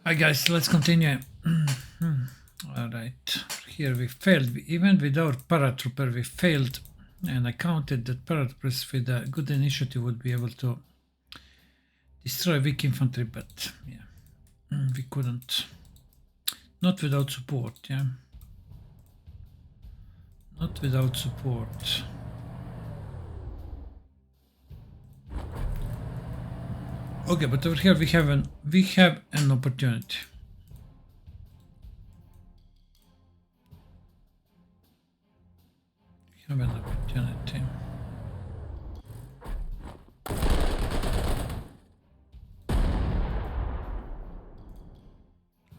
Hi guys, let's continue. Alright, here we failed. Even with our paratrooper we failed, and I counted that paratroopers with a good initiative would be able to destroy weak infantry, but yeah, we couldn't. Not without support, yeah. Not without support. Okay, but over here we have an opportunity. We have an opportunity.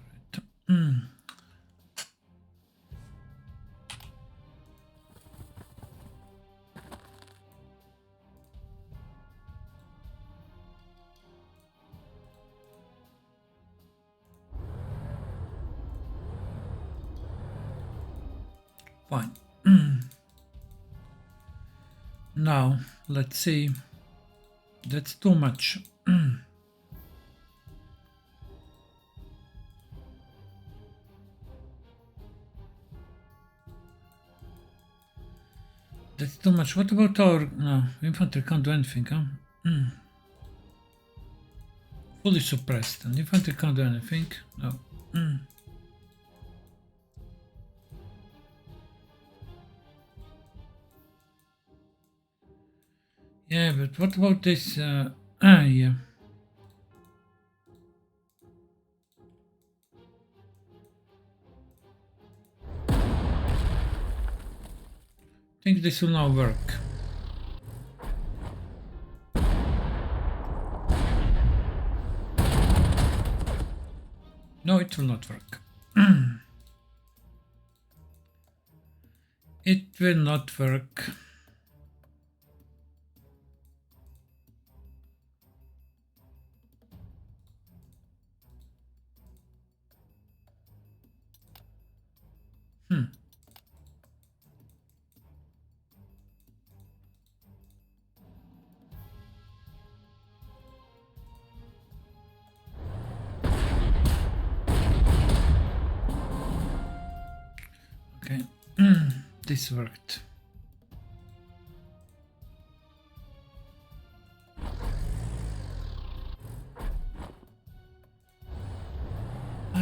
Right. Fine. Now, let's see. That's too much. That's too much. What about our... No, infantry can't do anything, huh? Fully suppressed. And infantry can't do anything. No. Yeah, but what about this? Yeah. I think this will now work. No, it will not work. It will not work. Okay, this worked.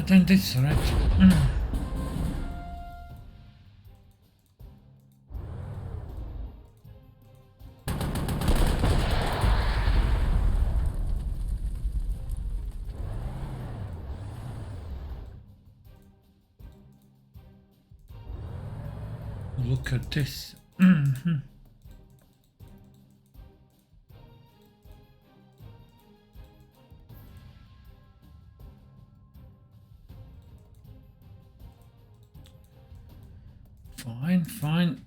Then this, right? Look at this. Fine, fine.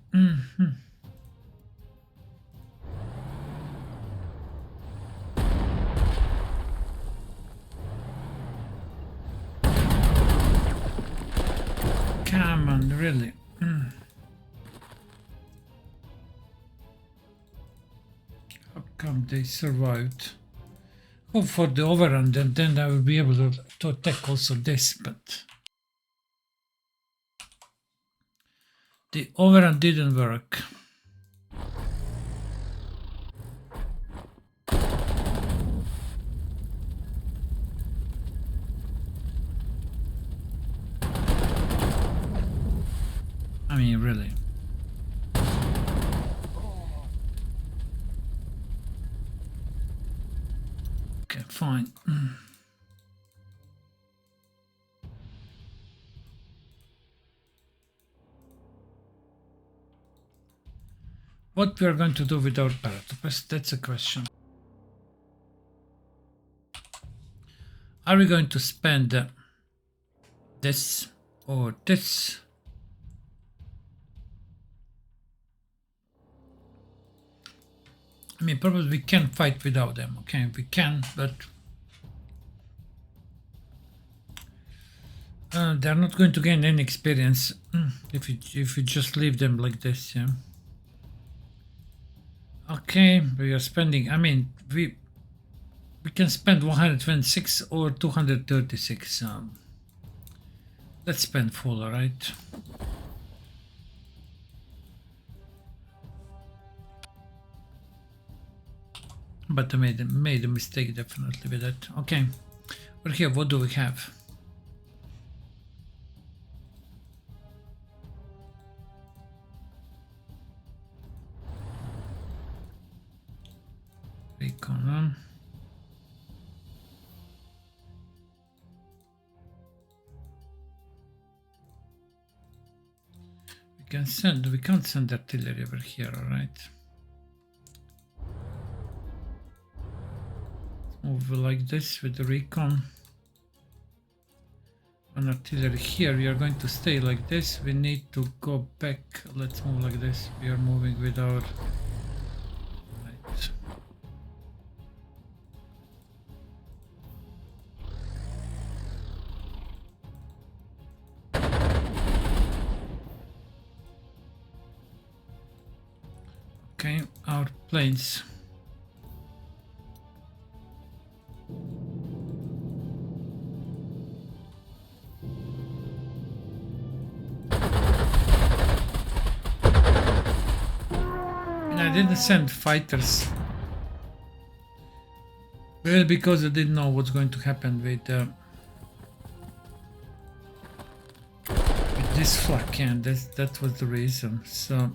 Come on, really. How come they survived? Hope for the overrun, and then I will be able to attack also this, but the overrun didn't work. I mean, really. Okay, fine. What we are going to do with our paratroopers, that's a question. Are we going to spend this or this? I mean, probably we can fight without them, okay? We can, but they're not going to gain any experience if you just leave them like this, yeah. Okay, we are spending. I mean, We can spend 126 or 236. Let's spend full, alright? But I made a mistake definitely with that. Okay, over here, what do we have? Recon. We can't send artillery over here, alright? Move like this with the recon. An artillery here, we are going to stay like this. We need to go back. Let's move like this. We are moving with our right. Okay, our planes. I didn't send fighters. Well, because I didn't know what's going to happen with this flak, and that was the reason. So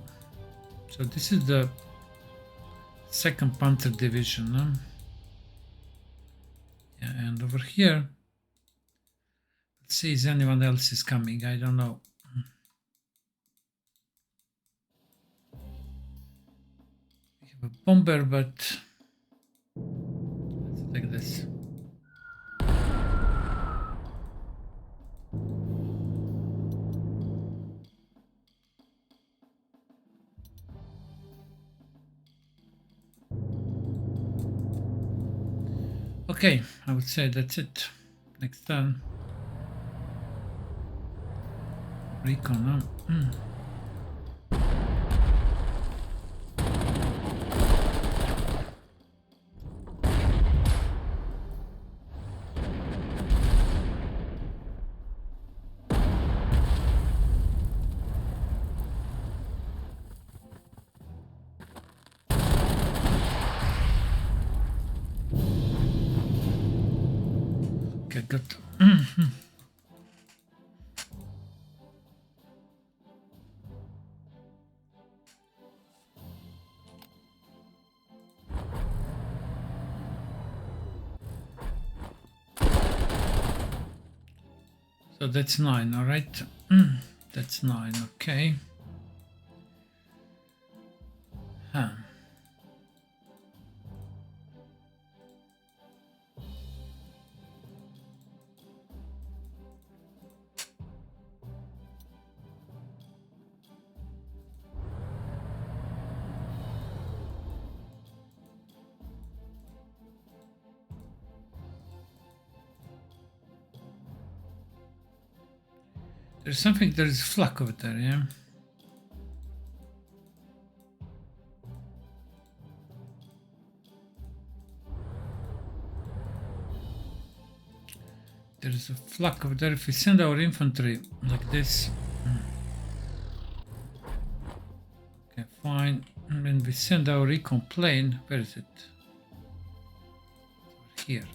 this is the 2nd Panzer Division. Yeah, and over here, let's see if anyone else is coming. I don't know. We have a bomber, but let's take this. Okay, I would say that's it. Next turn. Recon. Okay, good. So that's 9, all right? That's 9, okay. Huh. There's something, there's flak over there, yeah? There's a flak over there. If we send our infantry like this. Okay, fine. And then we send our recon plane. Where is it? Here.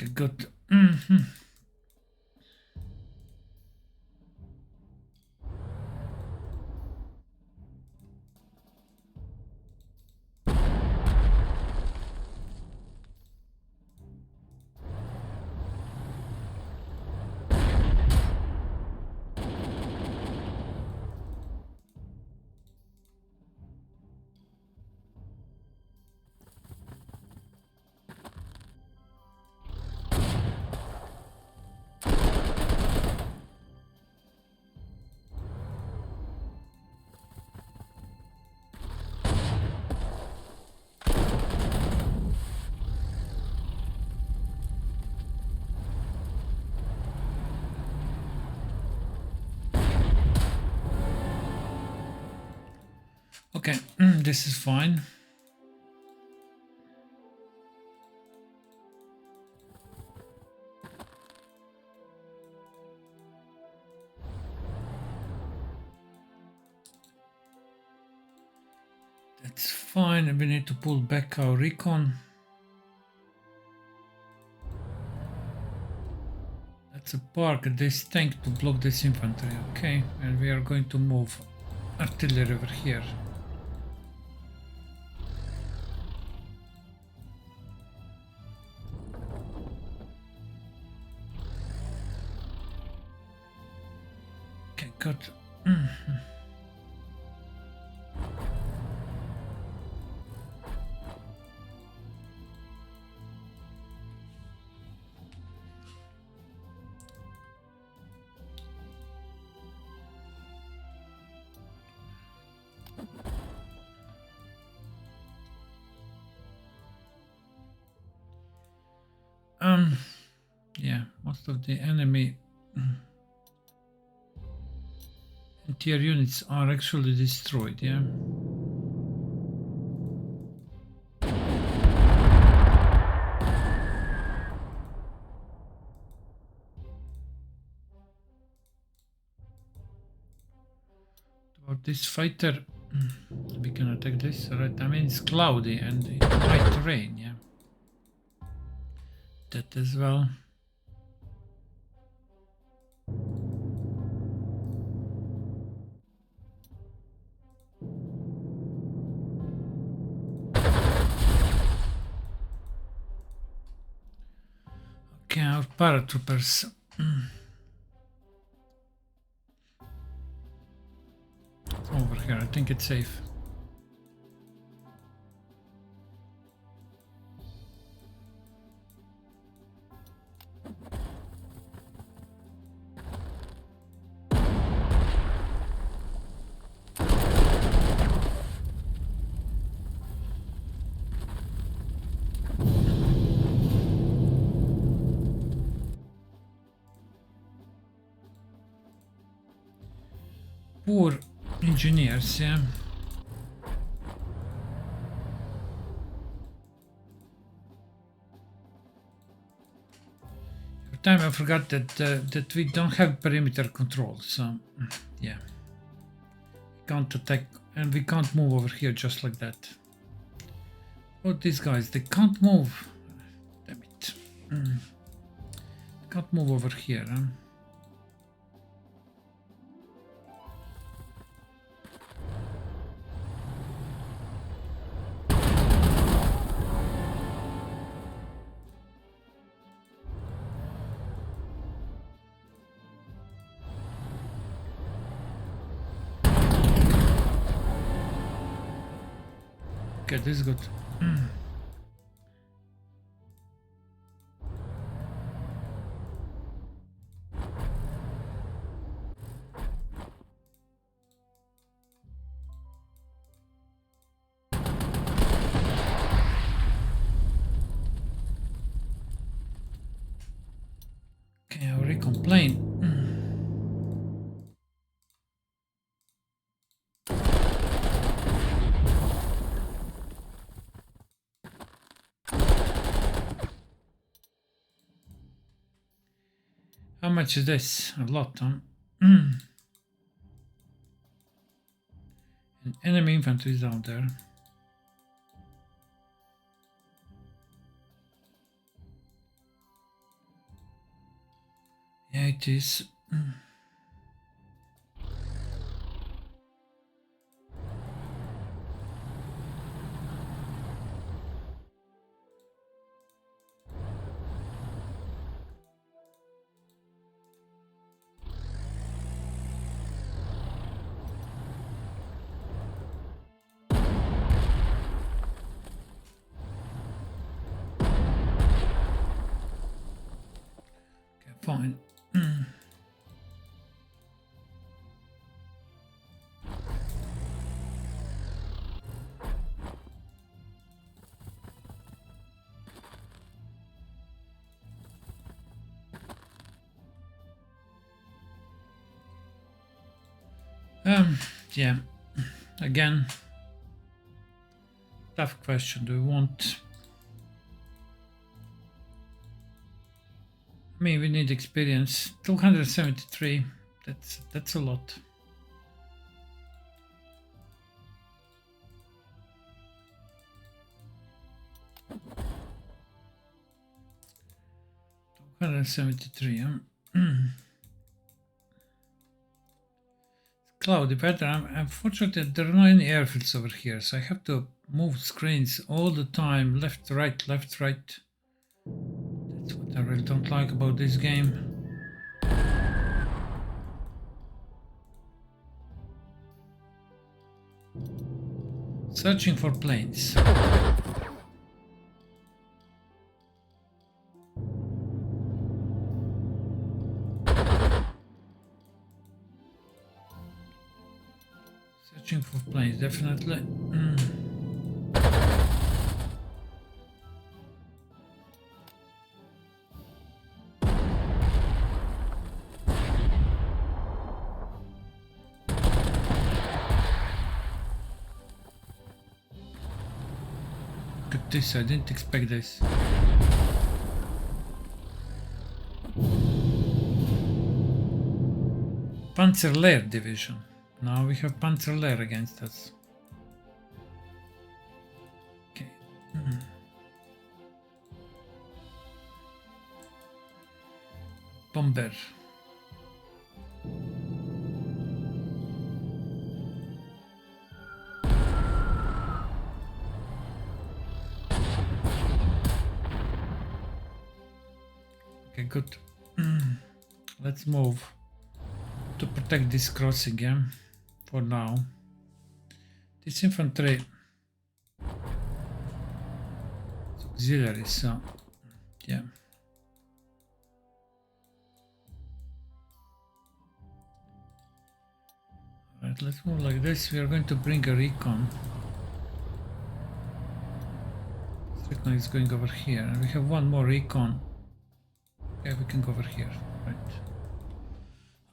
Okay, good. Okay, this is fine. That's fine. We need to pull back our recon. That's a park this tank to block this infantry. Okay, and we are going to move artillery over here. Okay, good. Yeah, most of the enemy tier units are actually destroyed, yeah. About this fighter, we can attack this, right? I mean, it's cloudy and it might rain, yeah. That as well. Okay, our paratroopers. Over here, I think it's safe. Poor engineers, yeah. Every time I forgot that we don't have perimeter control, so yeah. We can't attack and we can't move over here just like that. Oh, these guys, they can't move. Damn it. Can't move over here, huh? Okay, this is good. Okay, I'll recomplain. How much is this? A lot, huh? And enemy infantry is down there. Yeah, it is. Okay, fine. Yeah, again, tough question. Do we want... I mean, we need experience. 273. That's a lot. Cloudy weather. Unfortunately, there are not any airfields over here, so I have to move screens all the time, left, right, left, right. That's what I really don't like about this game. Searching for planes. Searching for planes, definitely. Look at this, I didn't expect this. Panzer Lair division. Now we have Panzer Lair against us. Okay. Bomber. Okay, good. Let's move to protect this crossing, yeah, for now. This infantry is auxiliary, so yeah. Alright, let's move like this. We are going to bring a recon. This recon is going over here, and we have one more recon. Okay, we can go over here, right.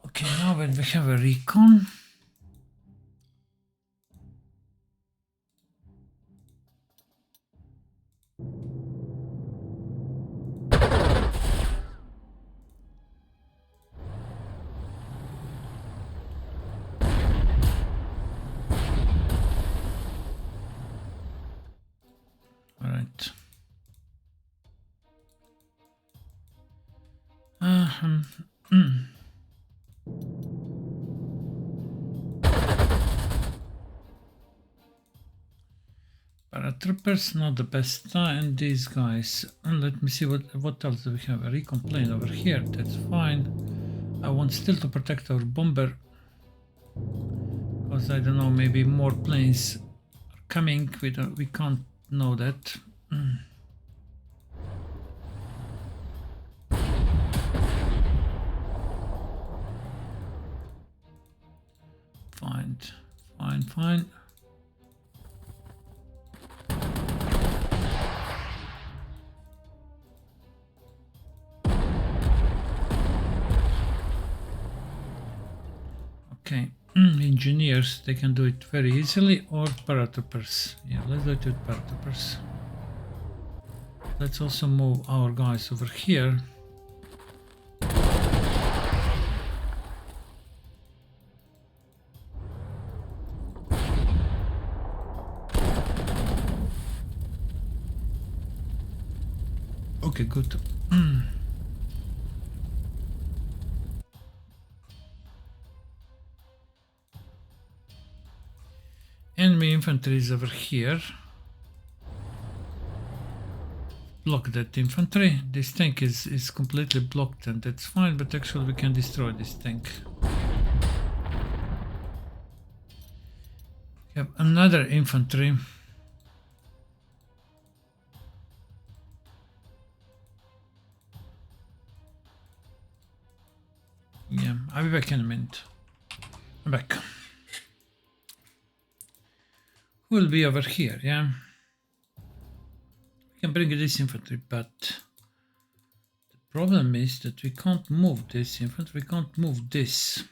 Okay, now when we have a recon, all right. Paratroopers, not the best, and these guys. And let me see what else do we have. A recon plane over here, that's fine. I want still to protect our bomber, because I don't know, maybe more planes are coming. We can't know that. Fine. Okay, engineers, they can do it very easily, or paratroopers. Yeah, let's do it with paratroopers. Let's also move our guys over here. Okay, good. Enemy infantry is over here. Block that infantry. This tank is completely blocked, and that's fine, but actually we can destroy this tank. We have another infantry. Yeah, I'll be back in a minute. I'm back. Who will be over here, yeah? We can bring this infantry, but the problem is that we can't move this infantry, we can't move this.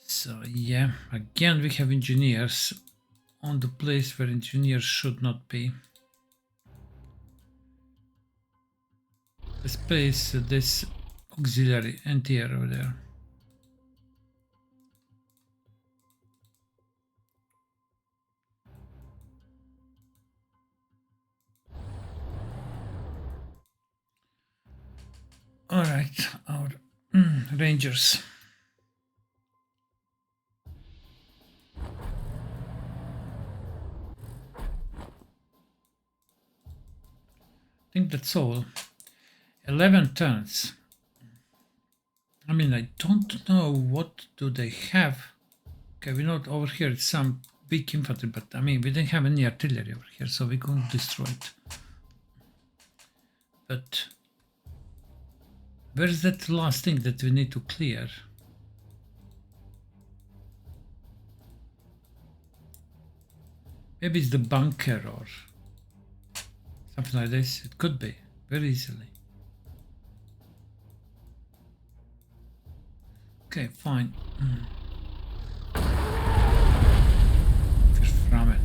So yeah, again we have engineers. on the place where engineers should not be. Let's place this auxiliary anti-air over there. All right, our Rangers. I think that's all. 11 turns. I mean, I don't know what do they have. Okay, we know over here it's some big infantry, but I mean, we didn't have any artillery over here, so we couldn't destroy it. But where's that last thing that we need to clear? Maybe it's the bunker or something like this. It could be, very easily. Okay, fine. Verframmen.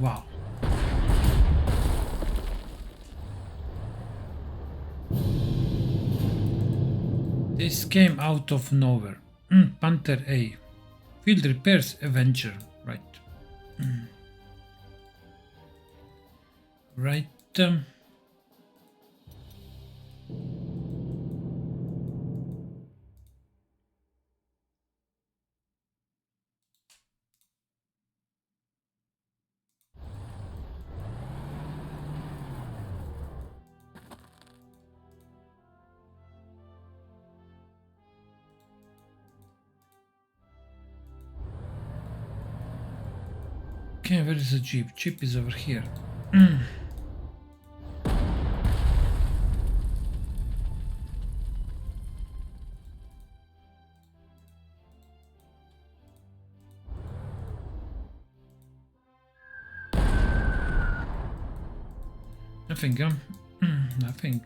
Wow. This came out of nowhere. Panther A. Field repairs Avenger. Right. Right. Okay, where is the jeep? Jeep is over here. Nothing, nothing.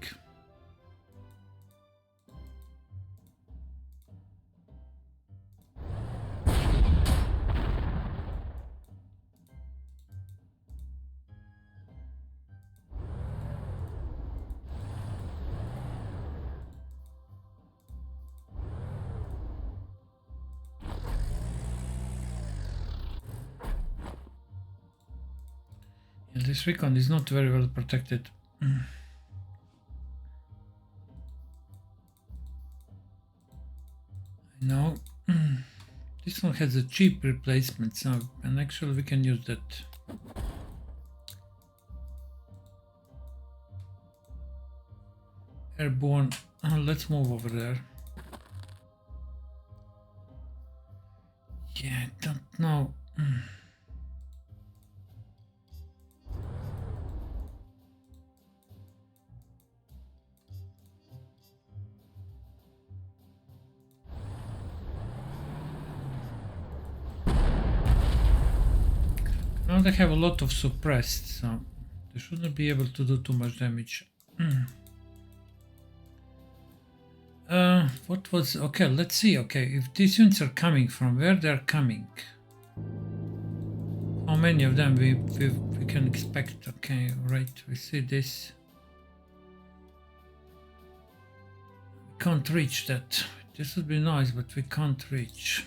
Yeah, this recon is not very well protected. I know. This one has a cheap replacement, so and actually we can use that. Airborne. Let's move over there. Yeah, I don't know. Now they have a lot of suppressed, so they shouldn't be able to do too much damage. What was... Okay, let's see. Okay, if these units are coming, from where they're coming. How many of them we can expect? Okay, right, we see this. We can't reach that. This would be nice, but we can't reach.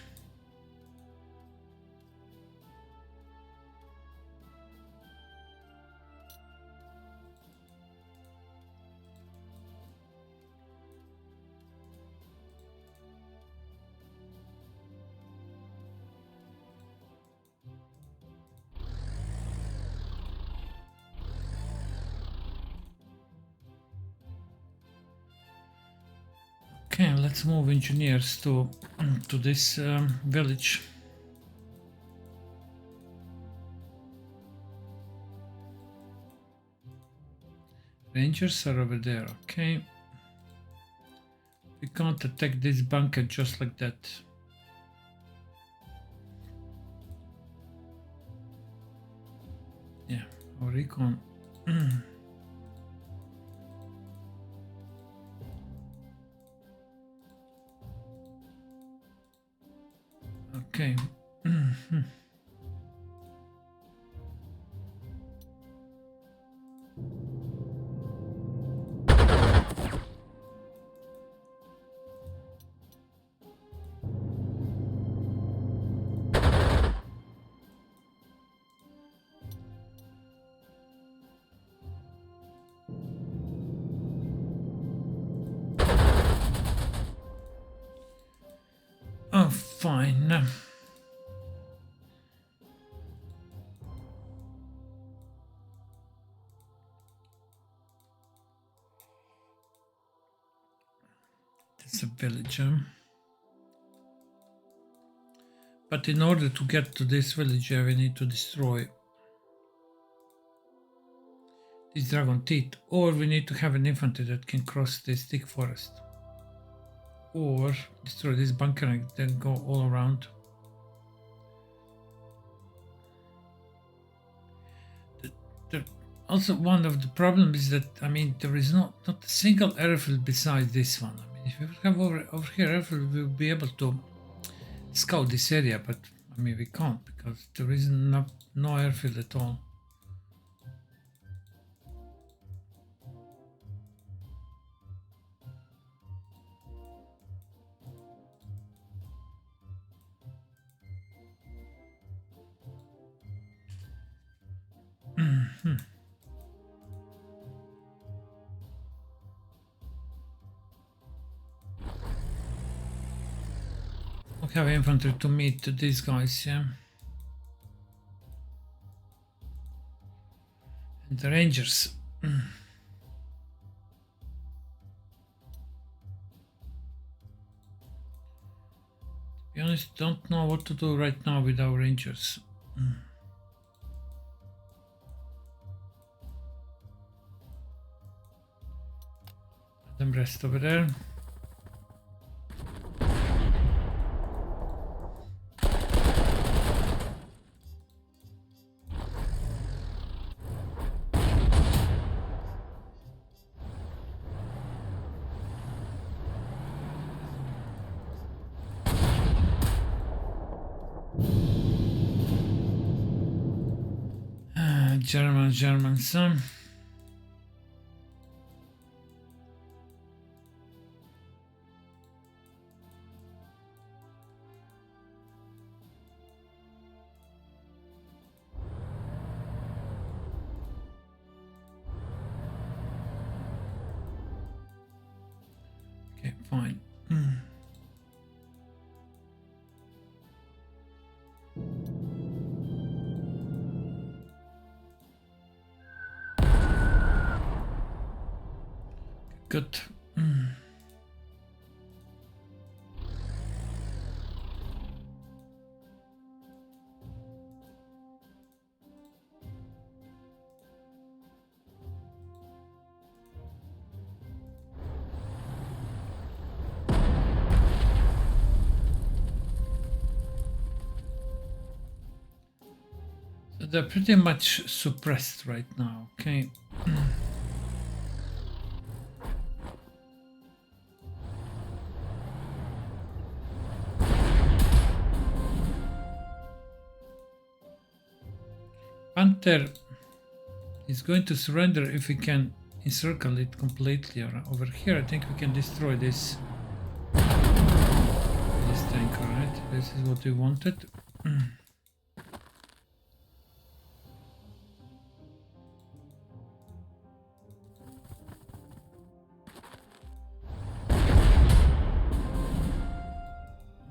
Okay, let's move engineers to this village. Rangers are over there, okay. We can't attack this bunker just like that. Yeah, our recon. Okay. Oh, fine. That's a villager. But in order to get to this villager, we need to destroy this dragon teeth, or we need to have an infantry that can cross this thick forest, or destroy this bunker and then go all around. Also, one of the problems is that, I mean, there is not a single airfield besides this one. I mean, if we have over here airfield, we'll be able to scout this area, but I mean, we can't because there is no airfield at all. We have infantry to meet these guys, yeah. And the rangers. To be honest, don't know what to do right now with our rangers. Let them rest over there. Germans. Okay, fine. Good. So they're pretty much suppressed right now, okay? Panther is going to surrender if we can encircle it completely. Over here, I think we can destroy this tank, alright? This is what we wanted.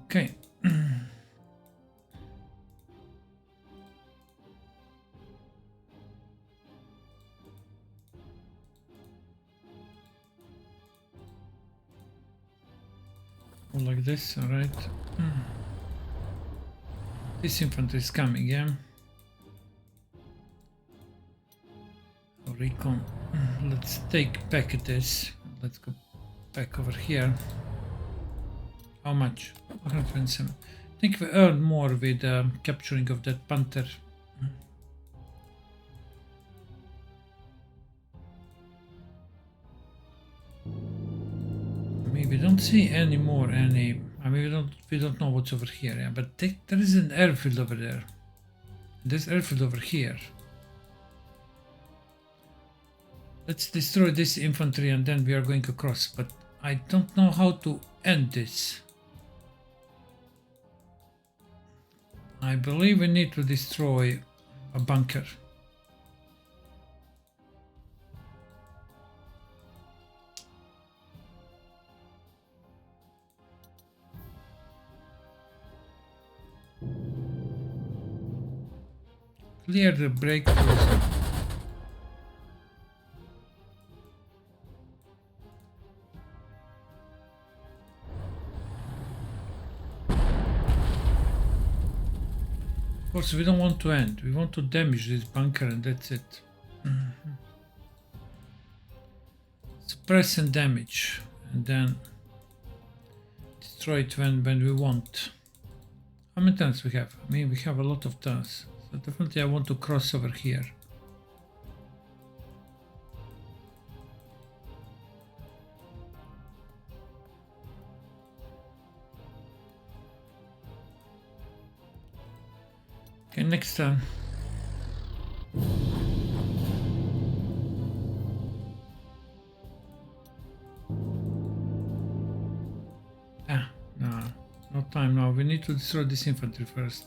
Okay. Like this, alright. This infantry is coming, yeah. Recon. Let's take back this. Let's go back over here. How much? 127. I think we earned more with capturing of that Panther. mean, we don't see any more any. I mean, we don't know what's over here. Yeah, but there is an airfield over there. There's airfield over here. Let's destroy this infantry and then we are going across. But I don't know how to end this. I believe we need to destroy a bunker. Clear the breakthroughs. Of course, we don't want to end. We want to damage this bunker and that's it. Suppress and damage. And then destroy it when we want. How many turns we have? I mean, we have a lot of turns. So definitely I want to cross over here. Okay, next turn. No time now. We need to destroy this infantry first.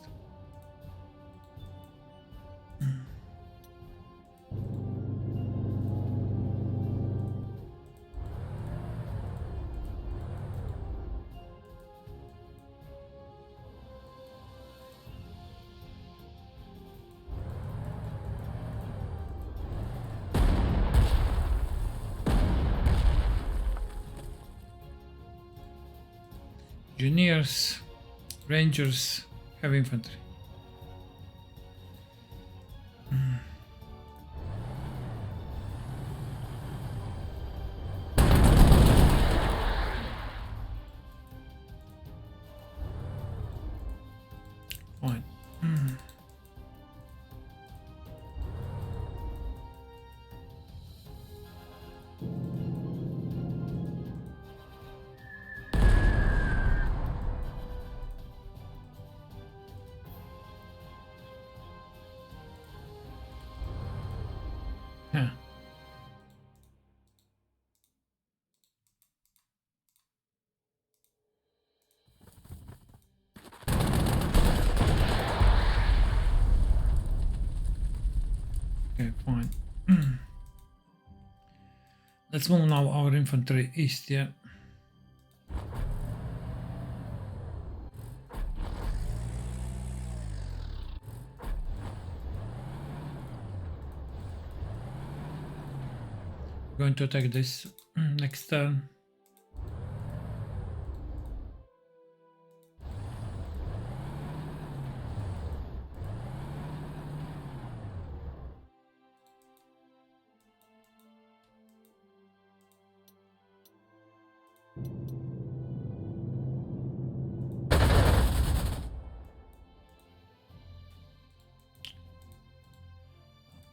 Engineers, Rangers, heavy infantry. Fine. Yeah. Okay, fine. Let's move now our infantry east, yeah. We're going to attack this next turn.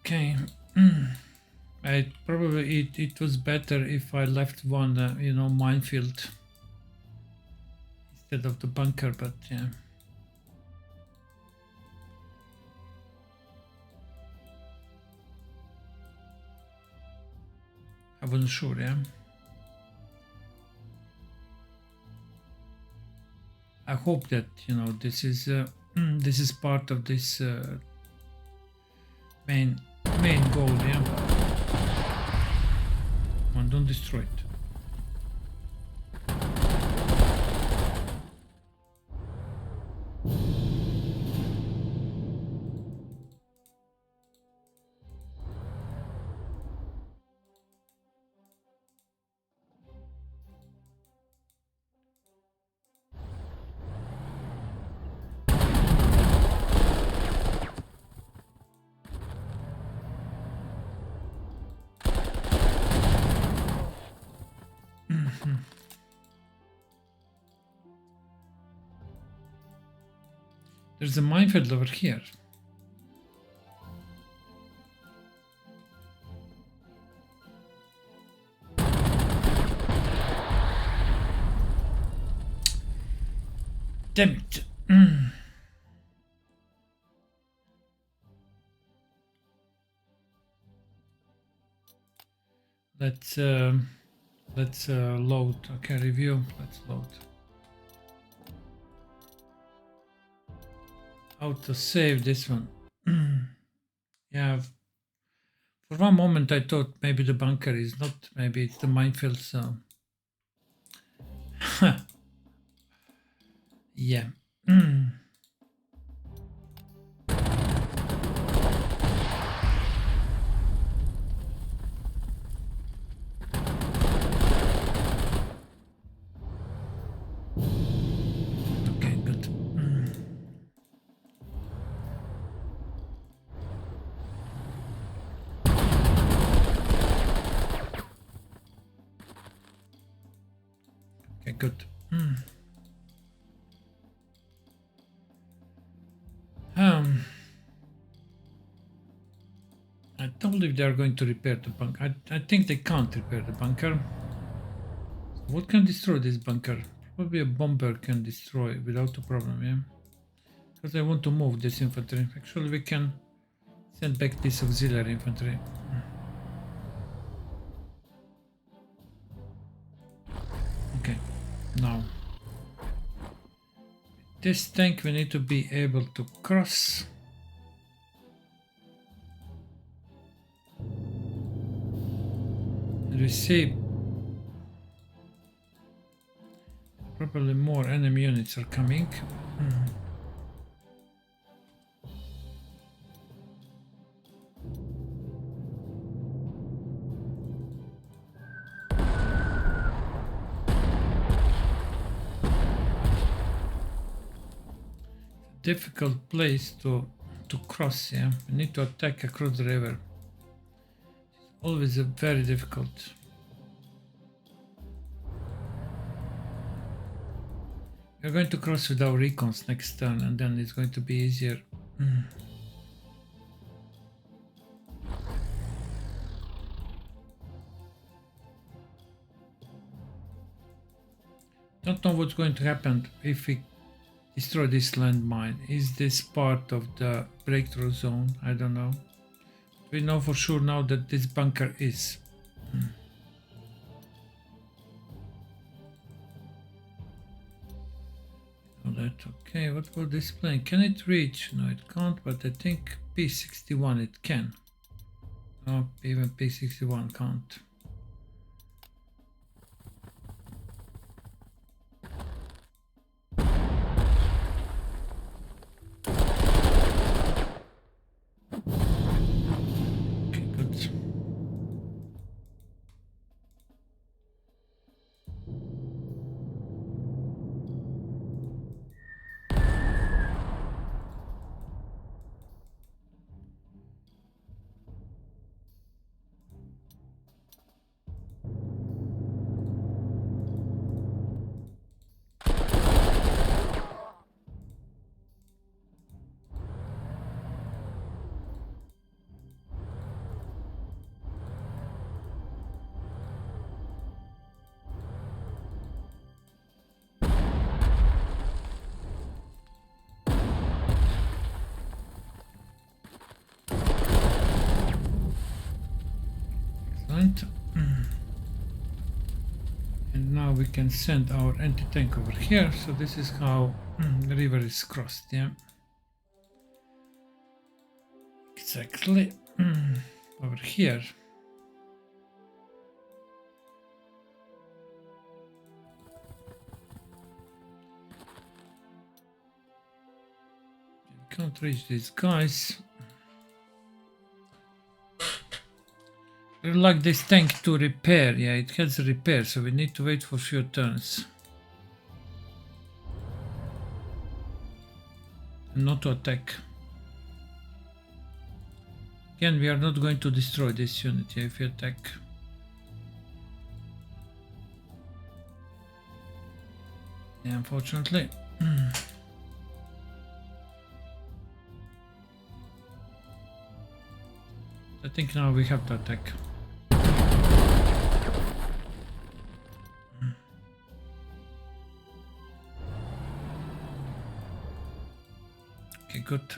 Okay. It was better if I left one, minefield instead of the bunker, but yeah. I wasn't sure, yeah. I hope that, this is part of this main goal, yeah. Come on, don't destroy it. There's a minefield over here. Damn it. Let's load. Okay, review. Let's load. How to save this one? Yeah. For one moment, I thought maybe the bunker is not. Maybe it's the minefield. So. Yeah. Okay, good. Okay, good. I don't believe they are going to repair the bunker. I think they can't repair the bunker. So what can destroy this bunker? Probably a bomber can destroy without a problem, yeah? Because I want to move this infantry. Actually, we can send back this auxiliary infantry. Okay, now. This tank we need to be able to cross. And we see probably more enemy units are coming. Difficult place to cross, yeah. We need to attack across the river. It's always a very difficult. We're going to cross with our recons next turn and then it's going to be easier. Don't know what's going to happen if we destroy this landmine. Is this part of the breakthrough zone? I don't know. We know for sure now that this bunker is. That okay. What was this plane? Can it reach? No, it can't. But I think P61 it can. No, even P61 can't. And now we can send our anti-tank over here. So this is how the river is crossed, yeah. Exactly. Over here. We can't reach these guys. We like this tank to repair. Yeah, it has a repair, so we need to wait for a few turns. And not to attack. Again, we are not going to destroy this unit if we attack. Yeah, unfortunately. I think now we have to attack. Okay, good.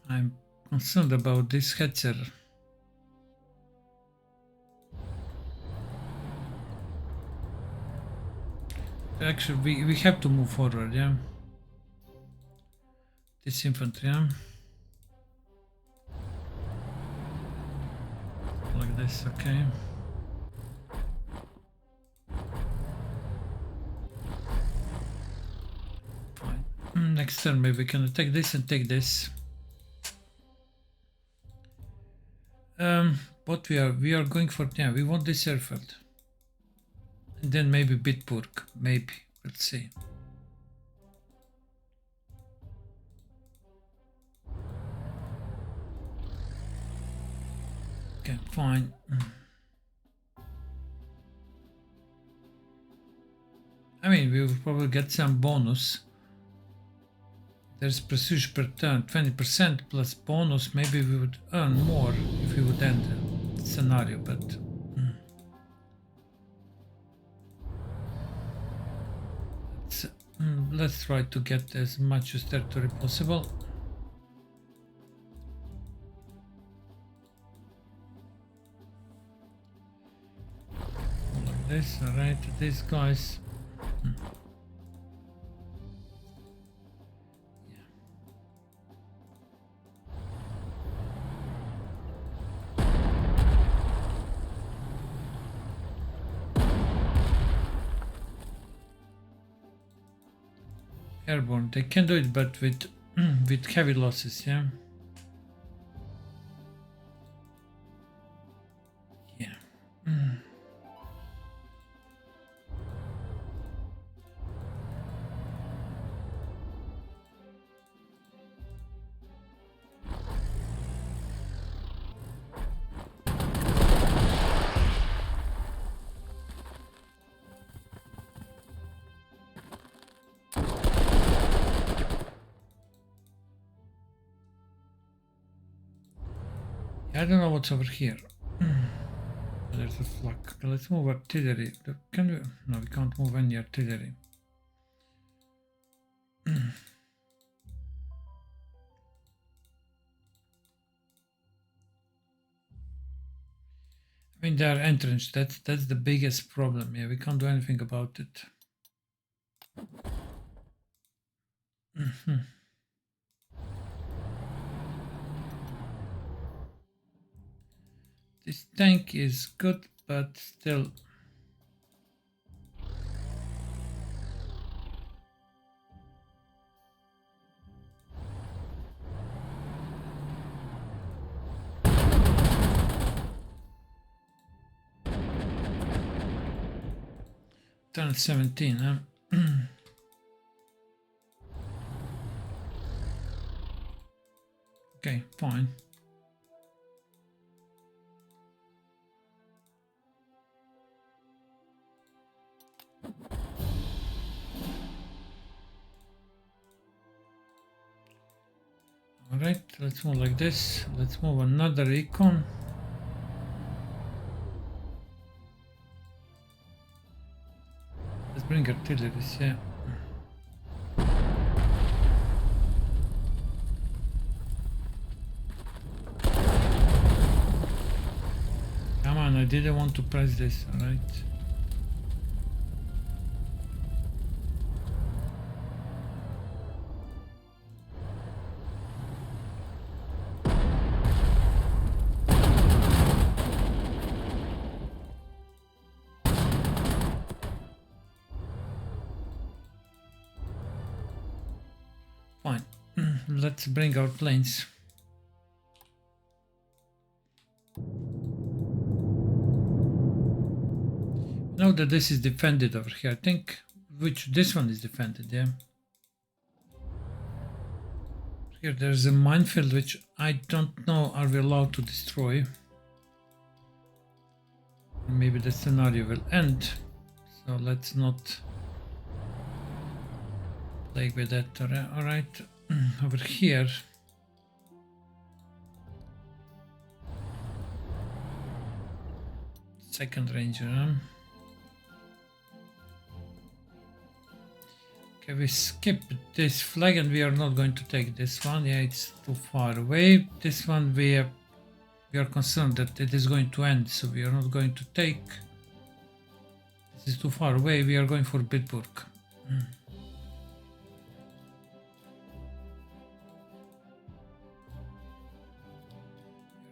I'm concerned about this Hetzer. Actually, we have to move forward, yeah. This infantry, yeah. Like this, okay. Fine. Next turn, maybe we can take this and take this. What we are going for, yeah, we want this airfield. And then maybe Bitburg, maybe, let's see. Okay, fine. I mean, we will probably get some bonus. There's precision per turn, 20% plus bonus. Maybe we would earn more if we would end the scenario, but let's try to get as much as territory possible. Like this, alright, these guys. Airborne, they can do it, but with heavy losses, yeah. Yeah. I don't know what's over here. There's a flak. Okay, let's move artillery. Can we? No, we can't move any artillery. I mean, they are entrenched. That's the biggest problem. Yeah, we can't do anything about it. This tank is good, but still. Turn 17, huh? Okay, fine. Alright, let's move like this. Let's move another econ. Let's bring artilleries, yeah. Come on, I didn't want to press this, alright. Fine, let's bring our planes. Know that this is defended over here. I think this one is defended, yeah. Here there's a minefield which I don't know are we allowed to destroy. Maybe the scenario will end. So let's not play with that. Alright, over here. Second ranger, huh? Okay, we skip this flag and we are not going to take this one. Yeah, it's too far away. This one we are concerned that it is going to end, so we are not going to take. This is too far away. We are going for Bitburg.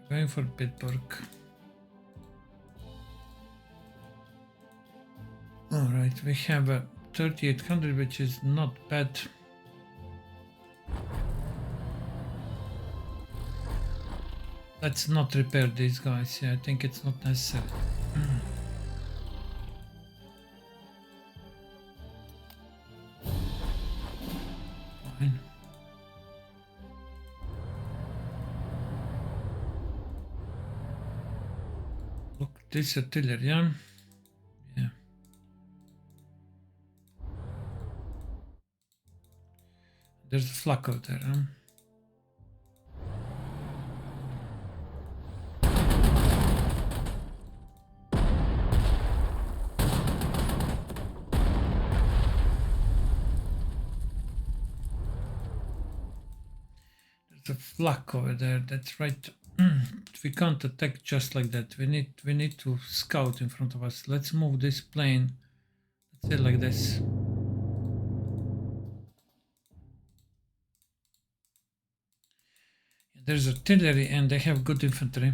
Going for Bitburg. Alright, we have a 3800, which is not bad. Let's not repair these guys. Yeah, I think it's not necessary. Fine. Look, this artillery, yeah? Yeah. There's a flak out there, huh? There's a flak over there, that's right. We can't attack just like that. We need to scout in front of us. Let's move this plane. Let's say like this. There's artillery and they have good infantry.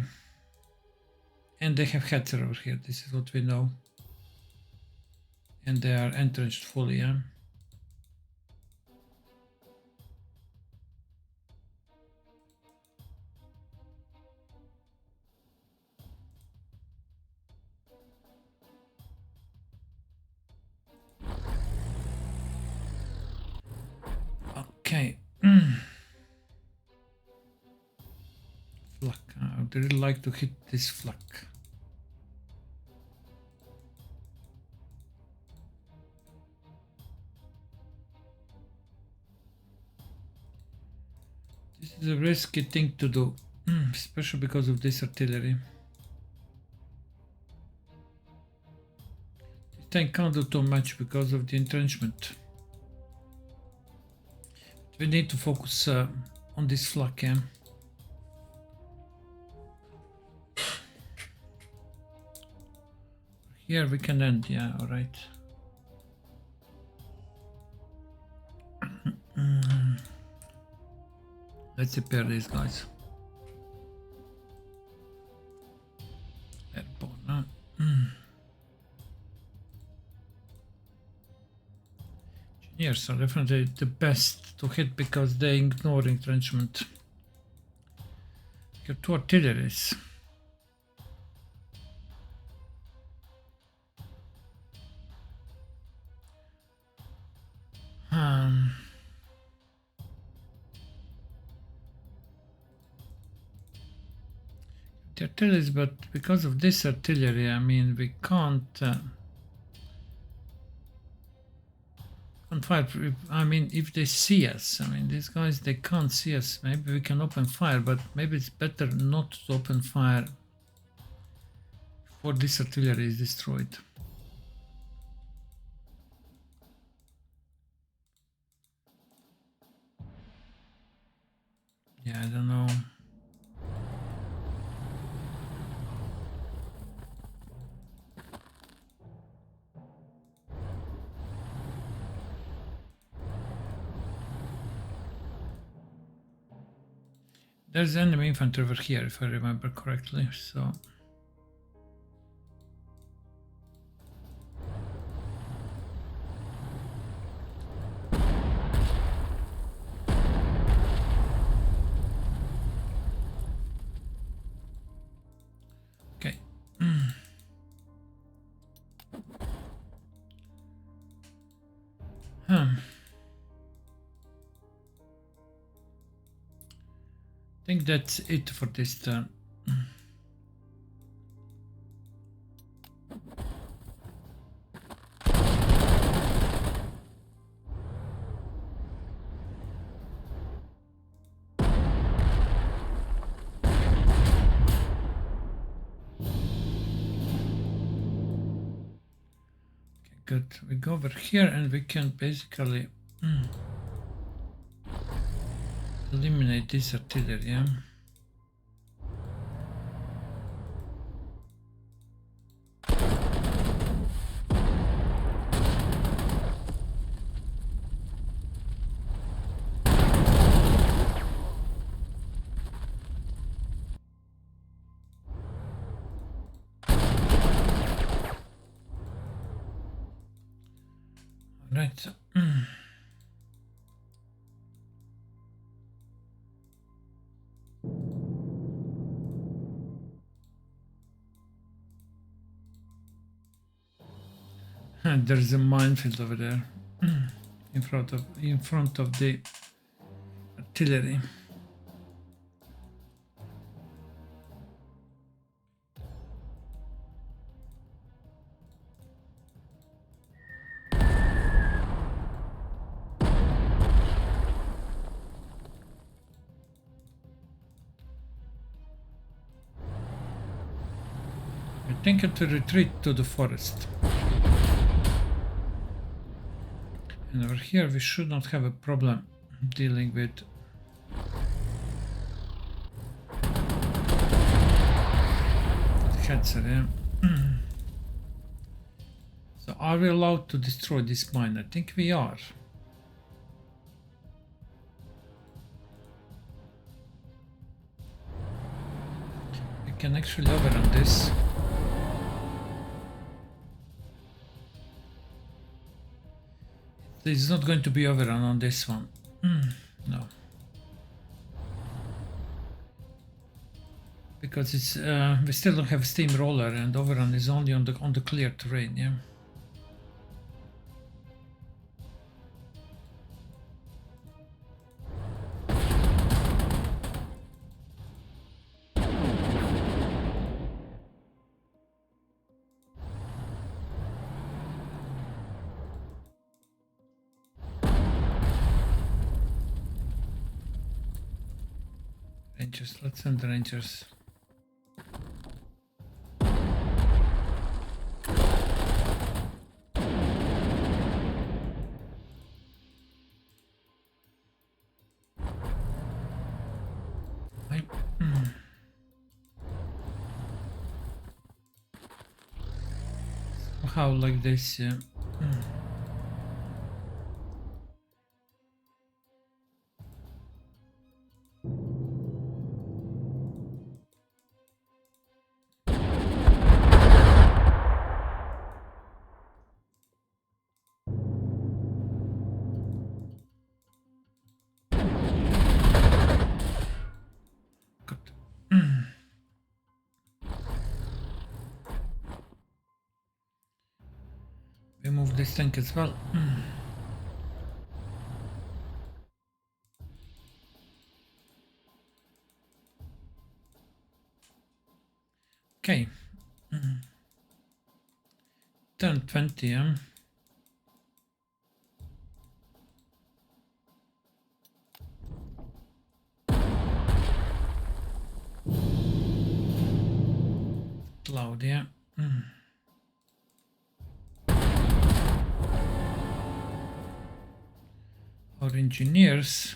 And they have Hetzer over here. This is what we know. And they are entrenched fully, yeah. Okay. Flak. I would really like to hit this flak. This is a risky thing to do, especially because of this artillery. This tank can't do too much because of the entrenchment. We need to focus on this flak, yeah. Here we can end, yeah, alright. Let's repair these guys. Airborne, huh? Engineers are definitely the best to hit because they ignore entrenchment. You have two artilleries. The artillery, but because of this artillery, I mean, we can't fire. I mean, if they see us, I mean, these guys, they can't see us. Maybe we can open fire, but maybe it's better not to open fire before this artillery is destroyed. Yeah, I don't know. There's enemy infantry over here, if I remember correctly, so... Okay. I think that's it for this turn. Okay, good. We go over here and we can basically Eliminate this artillery, yeah? Right. There's a minefield over there in front of the artillery. I think to retreat to the forest. And over here we should not have a problem dealing with Hetzer, yeah? So are we allowed to destroy this mine? I think we are. We can actually overrun this. It's not going to be overrun on this one. No. Because it's we still don't have a steamroller, and overrun is only on the clear terrain, yeah. Rangers, let's send the Rangers. Somehow like this, yeah. We move this tank as well. Okay. Turn 20, yeah. Cloud, yeah. Our engineers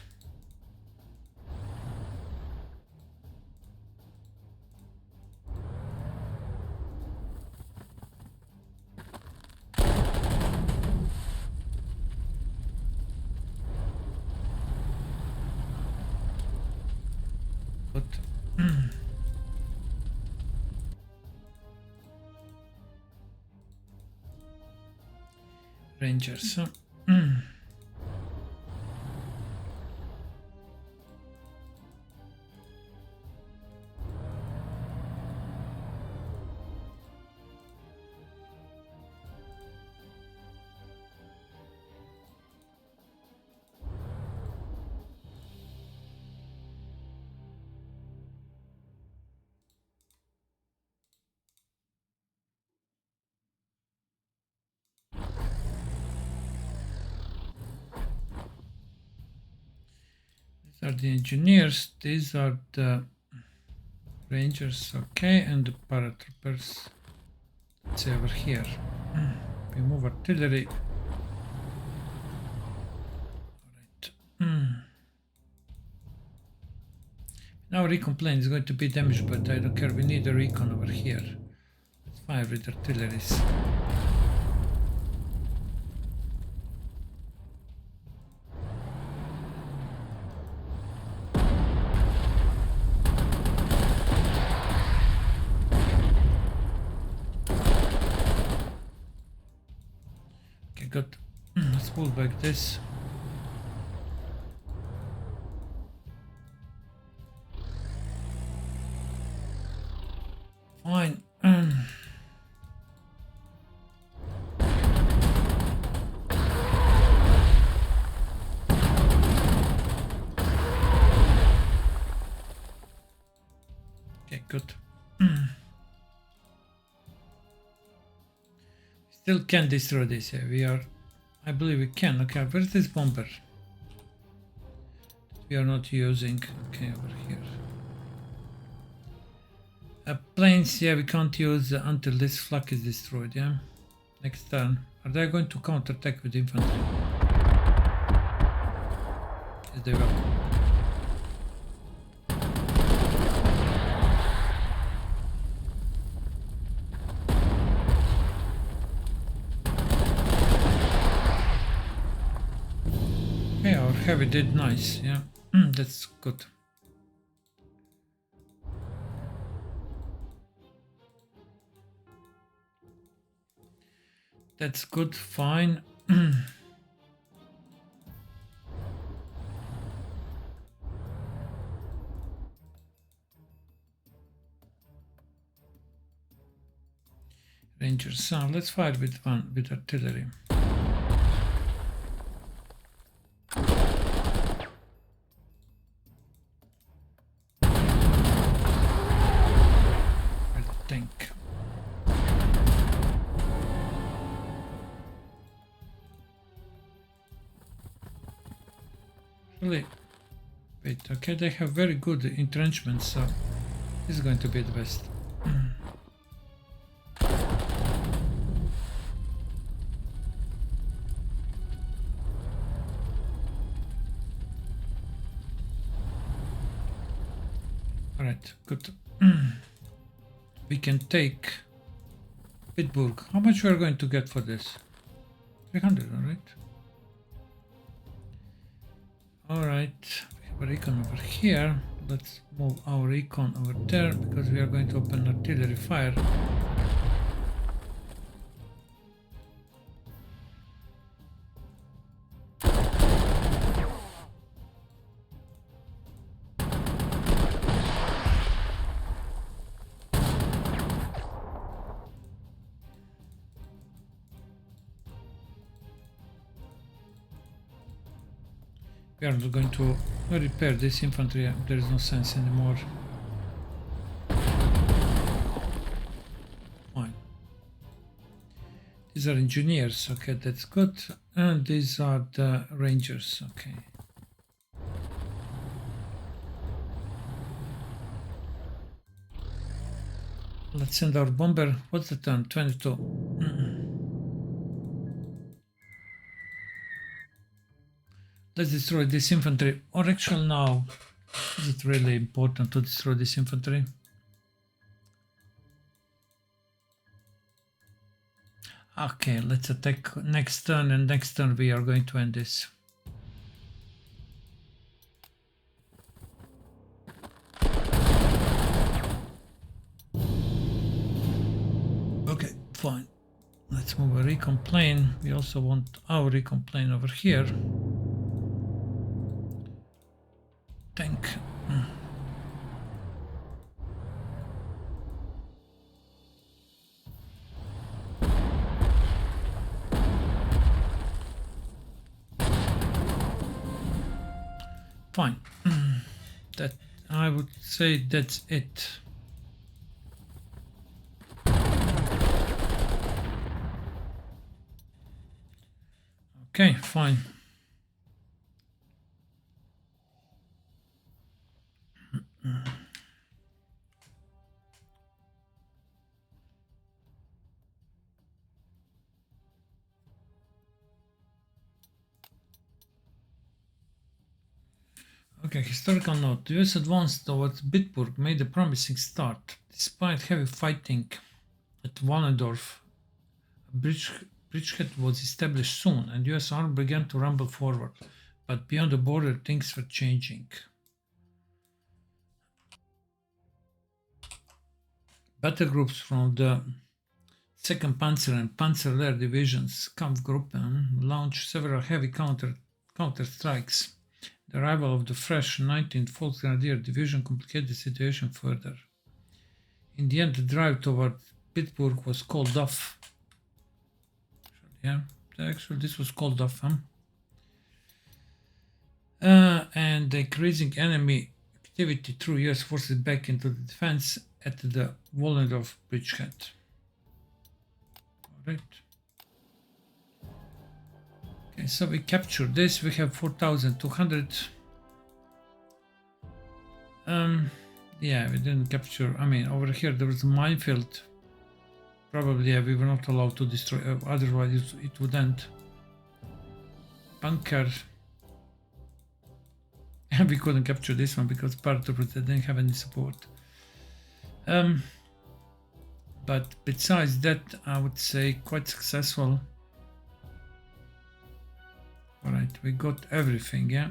but Rangers. These are the engineers, these are the Rangers, okay, and the paratroopers. Let's say over here. We move artillery. Now recon plane is going to be damaged, but I don't care. We need a recon over here. Let's fire with artilleries. Okay, good. Let's pull back this. Fine. Okay, good. Still can destroy this. Yeah, we are. I believe we can. Okay, where's this bomber? We are not using. Okay, over here. Planes, yeah, we can't use until this flak is destroyed, yeah? Next turn. Are they going to counterattack with infantry? Yes, they will. Okay, our heavy did nice, yeah. That's good. That's good, fine. Rangers, so let's fire with artillery. With a tank. Really? Wait, okay, they have very good entrenchments, so this is going to be the best. Alright, good. We can take Bitburg. How much we are going to get for this? 300, alright. Alright, we have a recon over here. Let's move our recon over there because we are going to open artillery fire. We are not going to repair this infantry, there is no sense anymore. Fine. These are engineers, okay, that's good. And these are the rangers, okay. Let's send our bomber. What's the turn? 22. Let's destroy this infantry. Or actually now, is it really important to destroy this infantry? Okay, let's attack next turn, and next turn we are going to end this. Okay, fine. Let's move a recon plane. We also want our recon plane over here. Tank. Fine. That I would say that's it. Okay, fine. Okay, historical note. The US advance towards Bitburg made a promising start. Despite heavy fighting at Wallendorf, a bridgehead was established soon, and US army began to rumble forward. But beyond the border, things were changing. Battle groups from the 2nd Panzer and Panzer Lehr divisions, Kampfgruppen, launched several heavy counter strikes. The arrival of the fresh 19th Volksgrenadier Division complicated the situation further. In the end, the drive toward Bitburg was called off. Actually, this was called off. And the increasing enemy activity threw US forces back into the defense at the Wollendorf bridgehead. All right. Okay, so we captured this. We have 4,200. Yeah, we didn't capture. I mean, over here there was a minefield. Probably, yeah, we were not allowed to destroy. Otherwise, it would end. Bunker. And we couldn't capture this one because paratroopers didn't have any support. But besides that, I would say quite successful. All right, we got everything, yeah.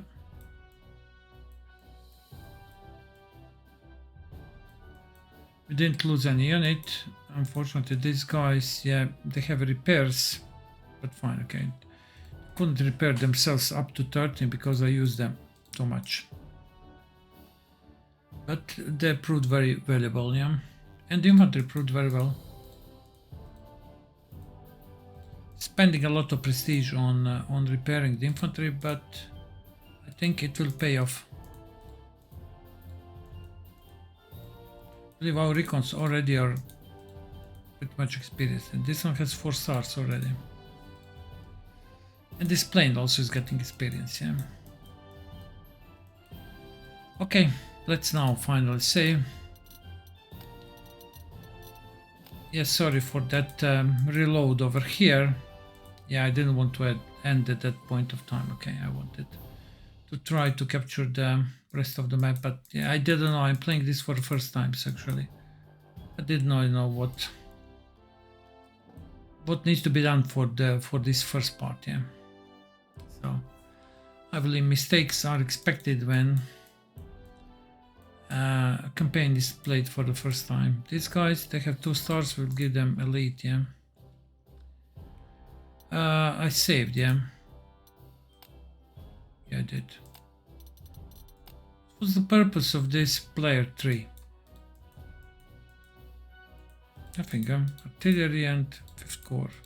We didn't lose any unit. Unfortunately, these guys, yeah, they have repairs, but fine, okay. Couldn't repair themselves up to 13 because I used them too much. But they proved very valuable, yeah. And the infantry proved very well. Spending a lot of prestige on repairing the infantry, but I think it will pay off. I believe our recons already are pretty much experienced, and this one has 4 stars already. And this plane also is getting experience, yeah. Okay, let's now finally save. Yeah, sorry for that reload over here. Yeah, I didn't want to end at that point of time. Okay, I wanted to try to capture the rest of the map, but yeah, I didn't know. I'm playing this for the first time, actually. I didn't know what needs to be done for this first part. Yeah. So I believe mistakes are expected when a campaign is played for the first time. These guys, they have 2 stars. We'll give them elite. Yeah. I saved. Yeah. Yeah, I did. What's the purpose of this player 3? Nothing, artillery and 5th Corps.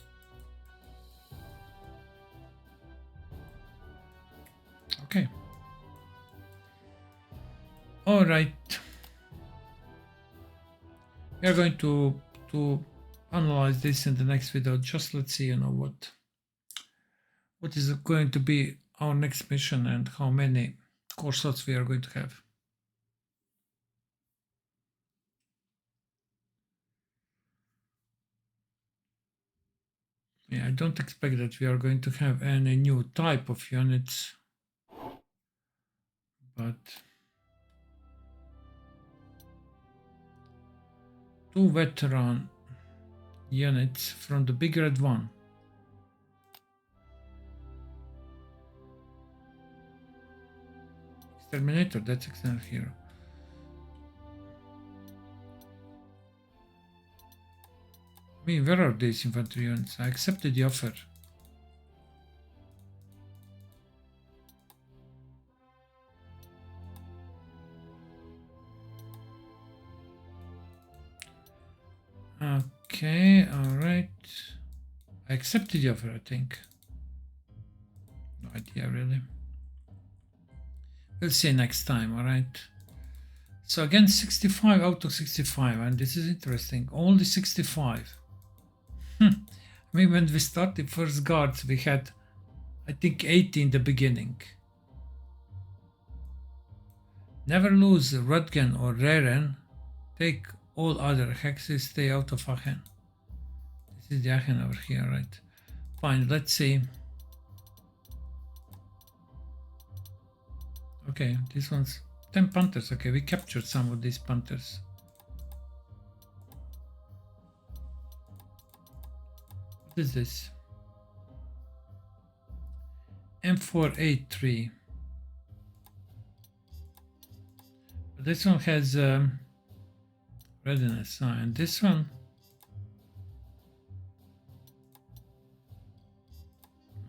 Okay. All right. We are going to analyze this in the next video. Just let's see, what is going to be our next mission and how many core slots we are going to have. Yeah, I don't expect that we are going to have any new type of units, but 2 veteran units from the big red one. Exterminator, that's excellent hero. I mean, where are these infantry units? I accepted the offer. Okay, alright. I accepted the offer, I think. No idea, really. We'll see next time, alright? So again, 65 out of 65, and this is interesting. Only 65. I mean, when we started first guards, we had, I think, 80 in the beginning. Never lose Röntgen or Reren. Take all other hexes, stay out of Aachen. This is the Aachen over here, right? Fine, let's see. Okay, this one's 10 Panthers. Okay, we captured some of these Panthers. What is this? M483. This one has readiness, and this one,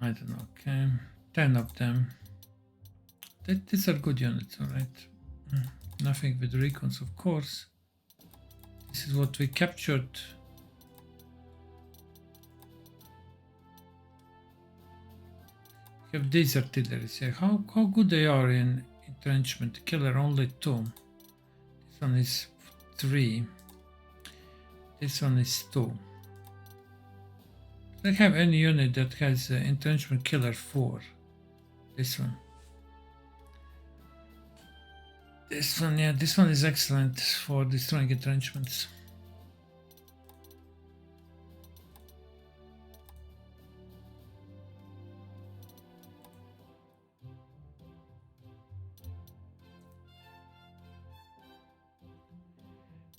I don't know. Okay, 10 of them. These are good units, all right. Nothing with recons, of course. This is what we captured. We have these artilleries. Yeah, how good they are in entrenchment. Killer only 2. This one is 3. This one is 2. They have any unit that has entrenchment killer 4. This one. This one, yeah, this one is excellent for destroying entrenchments.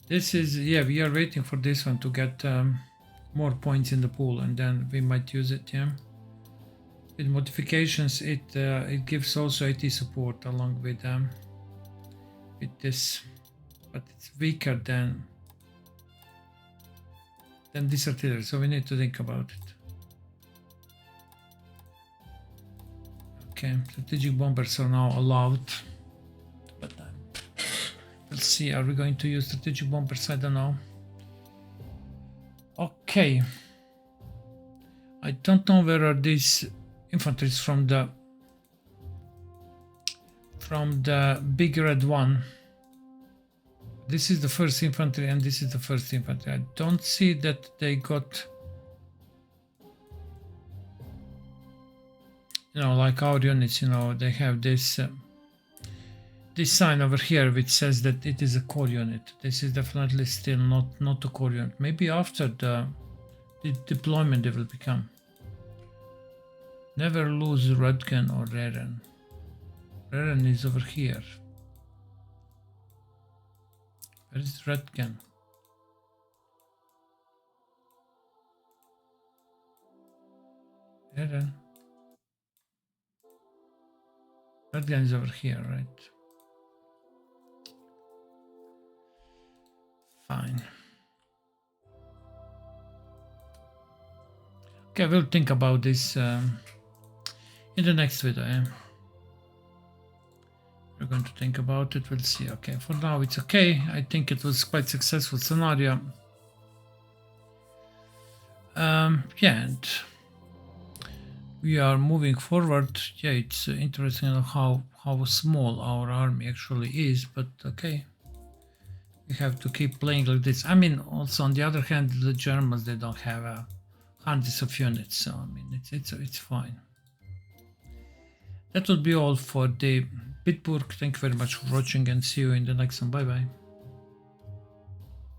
This is, yeah, we are waiting for this one to get more points in the pool, and then we might use it, yeah. With modifications, it gives also AT support along with this, but it's weaker than this artillery, so we need to think about it. Okay, strategic bombers are now allowed, but let's see, are we going to use strategic bombers? I don't know. Okay, I don't know where are these infantries from the big red one. This is the first infantry and this is the first infantry. I don't see that they got, you know, like our units, you know, they have this this sign over here which says that it is a core unit. This is definitely still not a core unit. Maybe after the deployment they will become. Never lose Röntgen or Reren. Reren is over here. Where is Röntgen? Reren. Röntgen is over here, right? Fine. Okay, we'll think about this in the next video. Yeah? We're going to think about it. We'll see. Okay, for now it's okay. I think it was quite successful scenario. Yeah, and we are moving forward. Yeah, it's interesting how small our army actually is, but okay. We have to keep playing like this. I mean, also on the other hand, the Germans, they don't have hundreds of units, so I mean, it's fine. That would be all for the Bitburg. Thank you very much for watching and see you in the next one. Bye bye.